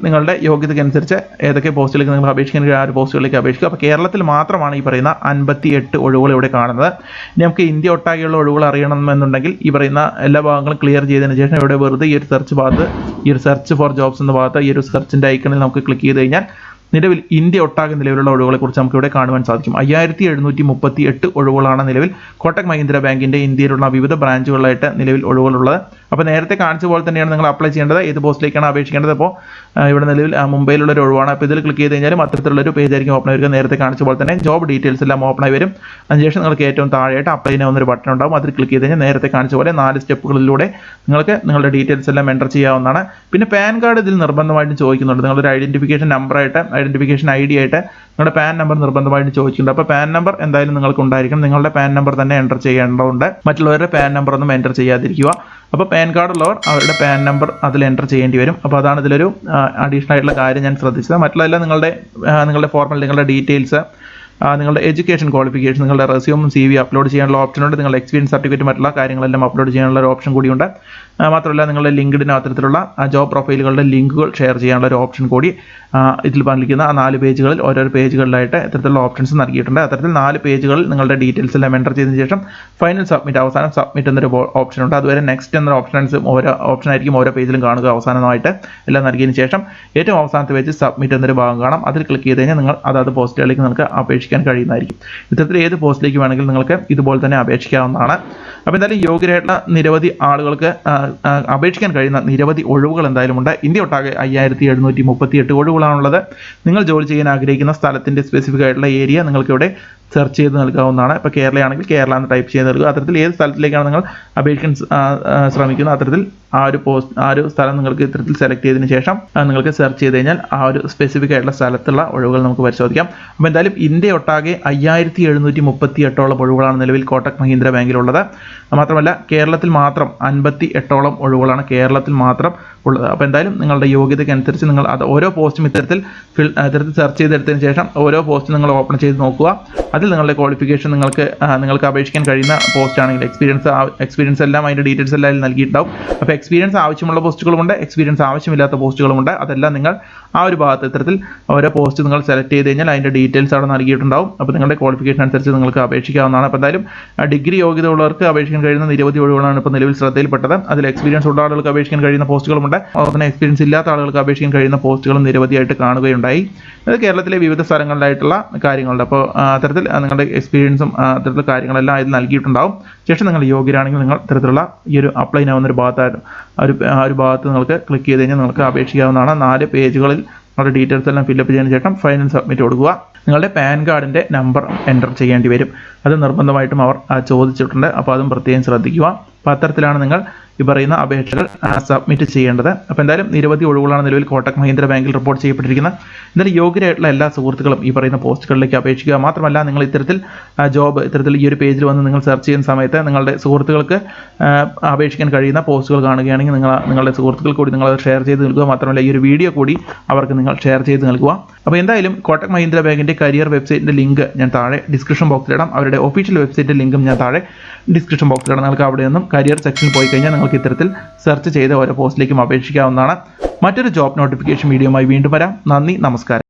നിങ്ങളുടെ യോഗ്യതയ്ക്കനുസരിച്ച് ഏതൊക്കെ പോസ്റ്റിലേക്ക് നിങ്ങൾ അപേക്ഷിക്കുന്ന ആ ഒരു പോസ്റ്റുകളിലേക്ക് അപേക്ഷിക്കുക. അപ്പോൾ കേരളത്തിൽ മാത്രമാണ് ഈ പറയുന്ന 58 ഒഴിവുകൾ ഇവിടെ കാണുന്നത്. ഇനി നമുക്ക് ഇന്ത്യ ഒട്ടാകെയുള്ള ഒഴിവുകൾ അറിയണമെന്നുണ്ടെങ്കിൽ ഈ പറയുന്ന എല്ലാ ഭാഗങ്ങളും ക്ലിയർ ചെയ്തതിന് ശേഷം ഇവിടെ വെറുതെ ഈ ഒരു സെർച്ച് ഭാഗത്ത് ഈ ഒരു സെർച്ച് ഫോർ ജോബ്സ് എന്ന ഭാഗത്ത് ഈ ഒരു സെർച്ചിൻ്റെ ഐക്കണിൽ നമുക്ക് ക്ലിക്ക് ചെയ്ത് കഴിഞ്ഞാൽ നിലവിൽ ഇന്ത്യ ഒട്ടാകെ നിലവിലുള്ള ഒഴിവുകളെക്കുറിച്ച് നമുക്ക് ഇവിടെ കാണുവാൻ സാധിക്കും. 5738 ഒഴിവുകളാണ് നിലവിൽ കോട്ടക് മഹീന്ദ്ര ബാങ്കിൻ്റെ ഇന്ത്യയിലുള്ള വിവിധ ബ്രാഞ്ചുകളിലായിട്ട് നിലവിൽ ഒഴിവുകളുള്ളത്. അപ്പോൾ നേരത്തെ കാണിച്ച പോലെ തന്നെയാണ് നിങ്ങൾ അപ്ലൈ ചെയ്യേണ്ടത്. ഏത് പോസ്റ്റിലേക്കാണ് അപേക്ഷിക്കേണ്ടത്. അപ്പോൾ ഇവിടെ നിലവിൽ മുംബൈയിലുള്ള ഒരു ഒഴിവാണ്. അപ്പോൾ ഇതിൽ ക്ലിക്ക് ചെയ്ത് കഴിഞ്ഞാലും അത്തരത്തിലുള്ളൊരു പേജ് ആയിരിക്കും ഓപ്പൺ ആയി വരിക. നേരത്തെ കാണിച്ച പോലെ തന്നെ ജോബ് ഡീറ്റെയിൽസ് എല്ലാം ഓപ്പൺ ആയി വരും. അതിനുശേഷം നിങ്ങൾക്ക് ഏറ്റവും താഴെയായിട്ട് അപ്ലൈ ചെയ്യാവുന്ന ഒരു ബട്ടൺ ഉണ്ടാകും. അതിൽ ക്ലിക്ക് ചെയ്ത് കഴിഞ്ഞാൽ നേരത്തെ കാണിച്ച പോലെ 4 സ്റ്റെപ്പുകളിലൂടെ നിങ്ങൾക്ക് നിങ്ങളുടെ ഡീറ്റെയിൽസ് എല്ലാം എൻ്റർ ചെയ്യാവുന്നതാണ്. പിന്നെ പാൻ കാർഡ് ഇതിൽ നിർബന്ധമായിട്ടും ചോദിക്കുന്നുണ്ട്. നിങ്ങളൊരു ഐഡൻറ്റിഫിക്കേഷൻ നമ്പറായിട്ട് ഐഡന്റിഫിക്കേഷൻ ID ആയിട്ട് നിങ്ങളുടെ പാൻ നമ്പർ നിർബന്ധമായിട്ട് ചോദിച്ചിട്ടുണ്ട്. അപ്പോൾ പാൻ നമ്പർ എന്തായാലും നിങ്ങൾക്ക് ഉണ്ടായിരിക്കും. നിങ്ങളുടെ പാൻ നമ്പർ തന്നെ എൻ്റർ ചെയ്യേണ്ടതുണ്ട്. മറ്റുള്ളവരുടെ പാൻ നമ്പർ ഒന്നും എൻ്റർ ചെയ്യാതിരിക്കുക. അപ്പോൾ പാൻ കാർഡ് ഉള്ളവർ അവരുടെ പാൻ നമ്പർ അതിൽ എൻ്റർ ചെയ്യേണ്ടി വരും. അപ്പോൾ അതാണ് ഇതിലൊരു അഡീഷണൽ ആയിട്ടുള്ള കാര്യം ഞാൻ ശ്രദ്ധിച്ചത്. മറ്റുള്ളതെല്ലാം നിങ്ങളുടെ ഫോർമൽ, നിങ്ങളുടെ ഡീറ്റെയിൽസ്, നിങ്ങളുടെ എഡ്യൂക്കേഷൻ ക്വാളിഫിക്കേഷൻ, നിങ്ങളുടെ റെസ്യൂമും CV അപ്ലോഡ് ചെയ്യാനുള്ള ഓപ്ഷനുണ്ട്. നിങ്ങളുടെ എക്സ്പീരിയൻസ് സർട്ടിഫിക്കറ്റ് മറ്റുള്ള കാര്യങ്ങളെല്ലാം അപ്ലോഡ് ചെയ്യാനുള്ള ഒരു ഓപ്ഷൻ കൂടിയുണ്ട്. മാത്രമല്ല നിങ്ങളുടെ ലിങ്ക്ഡിൻ അത്തരത്തിലുള്ള ജോബ് പ്രൊഫൈലുകളുടെ ലിങ്കുകൾ ഷെയർ ചെയ്യാനുള്ള ഒരു ഓപ്ഷൻ കൂടി ഇതിൽ പറഞ്ഞിരിക്കുന്ന 4 പേജുകളിൽ ഓരോരോ പേജുകളിലായിട്ട് ഇത്തരത്തിലുള്ള ഓപ്ഷൻസ് നൽകിയിട്ടുണ്ട്. അത്തരത്തിൽ 4 പേജുകളിൽ നിങ്ങളുടെ ഡീറ്റെയിൽസ് എല്ലാം എൻ്റർ ചെയ്തതിന് ശേഷം ഫൈനൽ സബ്മിറ്റ്, അവസാനം സബ്മിറ്റ് എന്നൊരു ഓപ്ഷൻ ഉണ്ട്. അതുവരെ നെക്സ്റ്റ് എന്നൊരു ഓരോ ഓപ്ഷനായിരിക്കും ഓരോ പേജിലും കാണുക. അവസാനമായിട്ട് എല്ലാം നൽകിയതിന് ശേഷം ഏറ്റവും അവസാനത്തെ പേജ് സബ്മിറ്റ് എന്നൊരു ഭാഗം കാണാം. അതിൽ ക്ലിക്ക് ചെയ്ത് കഴിഞ്ഞാൽ നിങ്ങൾ അതാത് പോസ്റ്റുകളിലേക്ക് നിങ്ങൾക്ക് അപേക്ഷിക്കാൻ കഴിയുന്നതായിരിക്കും. ഇത്തരത്തിൽ ഏത് പോസ്റ്റിലേക്ക് വേണമെങ്കിലും നിങ്ങൾക്ക് ഇതുപോലെ തന്നെ അപേക്ഷിക്കാവുന്നതാണ്. അപ്പോൾ എന്തായാലും യോഗ്യരായിട്ടുള്ള നിരവധി ആളുകൾക്ക് അപേക്ഷിക്കാൻ കഴിയുന്ന നിരവധി ഒഴിവുകൾ എന്തായാലും ഉണ്ട്. ഇന്ത്യ ഒട്ടാകെ 5738 ഒഴിവുകളാണുള്ളത്. നിങ്ങൾ ജോലി ചെയ്യാൻ ആഗ്രഹിക്കുന്ന സ്ഥലത്തിൻ്റെ സ്പെസിഫിക് ആയിട്ടുള്ള ഏരിയ നിങ്ങൾക്ക് ഇവിടെ സെർച്ച് ചെയ്ത് നൽകാവുന്നതാണ്. ഇപ്പോൾ കേരളയാണെങ്കിൽ കേരള എന്ന് ടൈപ്പ് ചെയ്ത് നൽകുക. അത്തരത്തിൽ ഏത് സ്ഥലത്തിലേക്കാണ് നിങ്ങൾ അപേക്ഷിക്കാൻ ശ്രമിക്കുന്നത് അത്തരത്തിൽ ആ ഒരു സ്ഥലം നിങ്ങൾക്ക് ഇത്തരത്തിൽ സെലക്ട് ചെയ്തതിന് ശേഷം നിങ്ങൾക്ക് സെർച്ച് ചെയ്ത് കഴിഞ്ഞാൽ ആ ഒരു സ്പെസിഫിക് ആയിട്ടുള്ള സ്ഥലത്തുള്ള ഒഴിവുകൾ നമുക്ക് പരിശോധിക്കാം. അപ്പോൾ എന്തായാലും ഇന്ത്യ ഒട്ടാകെ 5738 ഒഴിവുകളാണ് നിലവിൽ കോട്ടക് മഹീന്ദ്ര ബാങ്കിലുള്ളത്. മാത്രമല്ല കേരളത്തിൽ മാത്രം 58 ഒഴിവുകളാണ് കേരളത്തിൽ മാത്രം ഉള്ളത്. അപ്പോൾ എന്തായാലും നിങ്ങളുടെ യോഗ്യതയ്ക്കനുസരിച്ച് നിങ്ങൾ അത് ഓരോ പോസ്റ്റും ഇത്തരത്തിൽ സെർച്ച് ചെയ്തെടുത്തതിന് ശേഷം ഓരോ പോസ്റ്റും നിങ്ങൾ ഓപ്പൺ ചെയ്ത് നോക്കുക. അതിൽ നിങ്ങളുടെ ക്വാളിഫിക്കേഷൻ നിങ്ങൾക്ക് അപേക്ഷിക്കാൻ കഴിയുന്ന പോസ്റ്റ് ആണെങ്കിൽ എക്സ്പീരിയൻസ് എല്ലാം അതിൻ്റെ ഡീറ്റെയിൽസ് എല്ലാം അതിൽ നൽകിയിട്ടുണ്ടാവും. അപ്പോൾ എക്സ്പീരിയൻസ് ആവശ്യമുള്ള പോസ്റ്റുകളുമുണ്ട്, എക്സ്പീരിയൻസ് ആവശ്യമില്ലാത്ത പോസ്റ്റുകളുമുണ്ട്. അതെല്ലാം നിങ്ങൾ ആ ഒരു ഭാഗത്ത് ഇത്തരത്തിൽ ഓരോ പോസ്റ്റ് നിങ്ങൾ സെലക്ട് ചെയ്ത് കഴിഞ്ഞാൽ അതിൻ്റെ ഡീറ്റെയിൽസ് അവിടെ നൽകിയിട്ടുണ്ടാവും. അപ്പോൾ നിങ്ങളുടെ ക്വാളിഫിക്കേഷൻ അനുസരിച്ച് നിങ്ങൾക്ക് അപേക്ഷിക്കാവുന്നതാണ്. അപ്പോൾ എന്തായാലും ഡിഗ്രി യോഗ്യത ഉള്ളവർക്ക് അപേക്ഷിക്കാൻ കഴിയുന്ന നിരവധി ഒഴിവുകളാണ് ഇപ്പോൾ നിലവിൽ ശ്രദ്ധയിൽപ്പെട്ടത്. അതിൽ എക്സ്പീരിയൻസ് ഉള്ള ആളുകൾക്ക് അപേക്ഷിക്കാൻ കഴിയുന്ന പോസ്റ്റുകളുമുണ്ട്. അതുപോലെ തന്നെ എക്സ്പീരിയൻസ് ഇല്ലാത്ത ആളുകൾക്ക് അപേക്ഷിക്കാൻ കഴിയുന്ന പോസ്റ്റുകളും നിരവധിയായിട്ട് കാണുകയുണ്ടായി. അത് കേരളത്തിലെ വിവിധ സ്ഥലങ്ങളിലായിട്ടുള്ള കാര്യങ്ങളുണ്ട്. അപ്പോൾ അത്തരത്തിൽ നിങ്ങളുടെ എക്സ്പീരിയൻസും അത്തരത്തിലുള്ള കാര്യങ്ങളെല്ലാം അതിൽ നൽകിയിട്ടുണ്ടാവും. ശേഷം നിങ്ങൾ യോഗ്യരാണെങ്കിൽ നിങ്ങൾ ഇത്തരത്തിലുള്ള ഈ ഒരു അപ്ലൈ ആവുന്ന ഒരു ഭാഗത്ത് നിങ്ങൾക്ക് ക്ലിക്ക് ചെയ്ത് കഴിഞ്ഞാൽ നിങ്ങൾക്ക് അപേക്ഷിക്കാവുന്നതാണ്. 4 പേജുകളിൽ നിങ്ങളുടെ ഡീറ്റെയിൽസ് എല്ലാം ഫില്ലപ്പ് ചെയ്തതിന് ശേഷം ഫൈനൽ സബ്മിറ്റ് കൊടുക്കുക. നിങ്ങളുടെ പാൻ കാർഡിൻ്റെ നമ്പർ എൻ്റർ ചെയ്യേണ്ടി വരും. അത് നിർബന്ധമായിട്ടും അവർ ചോദിച്ചിട്ടുണ്ട്. അപ്പോൾ അതും പ്രത്യേകം ശ്രദ്ധിക്കുക. അപ്പോൾ അത്തരത്തിലാണ് നിങ്ങൾ ഈ പറയുന്ന അപേക്ഷകൾ സബ്മിറ്റ് ചെയ്യേണ്ടത്. അപ്പോൾ എന്തായാലും നിരവധി ഒഴിവുകളാണ് നിലവിൽ കോട്ടക് മഹീന്ദ്ര ബാങ്കിൽ റിപ്പോർട്ട് ചെയ്യപ്പെട്ടിരിക്കുന്നത്. എന്തായാലും യോഗ്യരായിട്ടുള്ള എല്ലാ സുഹൃത്തുക്കളും ഈ പറയുന്ന പോസ്റ്റുകളിലേക്ക് അപേക്ഷിക്കുക. മാത്രമല്ല നിങ്ങൾ ഇത്തരത്തിൽ ഈ ഒരു പേജിൽ വന്ന് നിങ്ങൾ സെർച്ച് ചെയ്യുന്ന സമയത്ത് നിങ്ങളുടെ സുഹൃത്തുക്കൾക്ക് അപേക്ഷിക്കാൻ കഴിയുന്ന പോസ്റ്റുകൾ കാണുകയാണെങ്കിൽ നിങ്ങളുടെ സുഹൃത്തുക്കൾ കൂടി നിങ്ങൾ ഷെയർ ചെയ്ത് നൽകുക. മാത്രമല്ല ഈ ഒരു വീഡിയോ കൂടി അവർക്ക് നിങ്ങൾ ഷെയർ ചെയ്ത് നൽകുക. അപ്പോൾ എന്തായാലും കോട്ടക് മഹീന്ദ്ര ബാങ്കിൻ്റെ കരിയർ വെബ്സൈറ്റിൻ്റെ ലിങ്ക് ഞാൻ താഴെ ഡിസ്ക്രിപ്ഷൻ ബോക്സിലിടാം. അവരുടെ ഒഫീഷ്യൽ വെബ്സൈറ്റിൻ്റെ ലിങ്കും ഞാൻ താഴെ ഡിസ്ക്രിപ്ഷൻ ബോക്സിലിടാം. നിങ്ങൾക്ക് അവിടെ നിന്നും കരിയർ സെക്ഷനിൽ പോയി കഴിഞ്ഞാൽ നിങ്ങൾക്ക് ഇത്തരത്തിൽ സെർച്ച് ചെയ്ത് ഓരോ പോസ്റ്റിലേക്കും അപേക്ഷിക്കാവുന്നതാണ്. മറ്റൊരു ജോബ് നോട്ടിഫിക്കേഷൻ വീഡിയോയുമായി വീണ്ടും വരാം. നന്ദി, നമസ്കാരം.